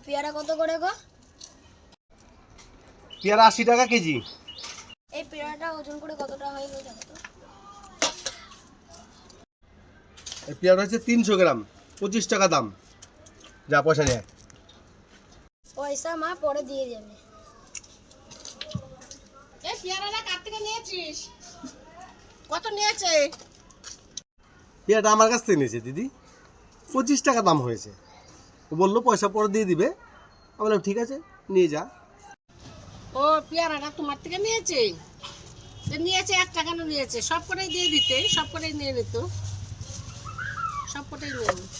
পেয়ারা কত করে গো? পেয়ারা 80 টাকা কেজি। এই পেয়ারাটা ওজন করে কতটা হয় গো জানো তো? এই পেয়ারা হচ্ছে 300 গ্রাম, 25 টাকা দাম। যা পয়সা নেয়। পয়সা মা পরে দিয়ে যাবে। এই পেয়ারাটা কার থেকে নিয়েছিস? কত নিয়েছে? পেয়ারাটা আমার কাছ থেকে নিয়েছে দিদি, 25 টাকা দাম হয়েছে। ও বললো পয়সা পরে দিয়ে দিবে। আমি বললাম ঠিক আছে নিয়ে যা। ও পেয়ারাটা তোমার থেকে নিয়েছে? নিয়েছে 1 টাকা নিয়েছে, সব কটাই দিয়ে দিতে, সব কটাই নিয়ে নিত, সব কটাই নিয়ে নিত।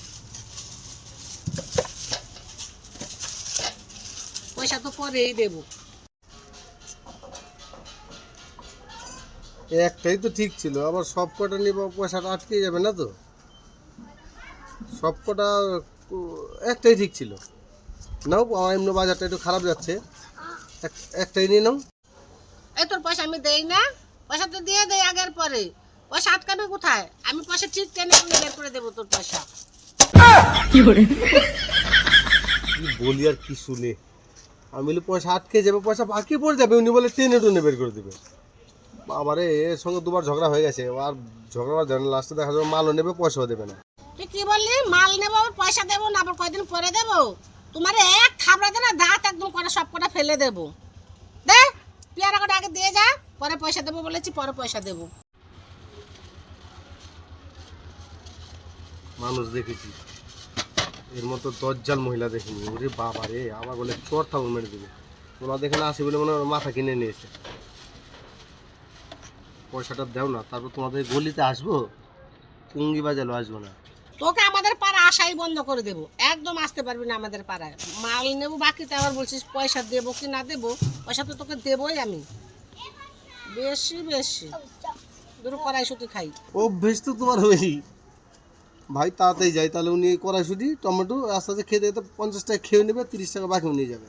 পয়সা তো পরেই দেবো। একটাই তো ঠিক ছিল, আবার সব কটা নিব পয়সাটা আটকে যাবে না তো। সব কটা একটাই ঠিক ছিল। নাও, আমার এমনি বাজারটা একটু খারাপ যাচ্ছে, একটাই নিয়ে নাও। এই তোর পয়সা আমি দেই না? পয়সা তো দিয়ে দেয় আগের পরে, পয়সা আটকাবে কোথায়? আমি পয়সা ঠিক টেনে বের করে দেবো তোর পয়সা। কি বলি আর কি শুনে, আমি বলি পয়সা আটকে যাবে, পয়সা বাকি পড়ে যাবে, উনি বলে টেনে টুনে বের করে দেবে। বাবারে, এর সঙ্গে দুবার ঝগড়া হয়ে গেছে, আর ঝগড়া জানে লাস্টে দেখা যাবে মালও নেবে পয়সাও দেবে না। তুই কি বললি? মাল নেবো আবার পয়সা দেবো না, আবার কয়দিন পরে দেবো? তোমার এক থাবড়াতে না দাঁত একদম করে সব কটা ফেলে দেবো। দে পেয়ারা কটা আগে দিয়ে যা, পরে পয়সা দেবো বলেছি, পরে পয়সা দেবো। মানুষ দেখেছি, এর মতো দজ্জাল মহিলা দেখিনি। ওরে বাবা রে, আমার বলে চোর থাকুন মেরে দেবে। ওনার দেখে না আসে বলে মনে হয় মাথা কিনে নিয়েছে। পয়সাটা দাও না, তারপর তোমাদের গলিতে আসবো, পুঙ্গি বাজালো আসবো না। তোকে আমাদের পাড়া আসাই বন্ধ করে দেবো, একদম আসতে পারবি না আমাদের পাড়ায়। মাল নেবো বাকিতে আবার বলছিস পয়সা দেবো কি না দেবো? পয়সা তো তোকে দেবোই আমি, বেশি বেশি দুটো কড়াইশুটি খাই। অভ্যেস তো তোমার হয়েই। ভাই তাড়াতাড়ি যাই, তাহলে উনি কড়াইশুটি টমেটো আস্তে আস্তে খেতে খেতে 50 টাকা খেয়ে নেবে, 30 টাকা বাকিও নিয়ে যাবে।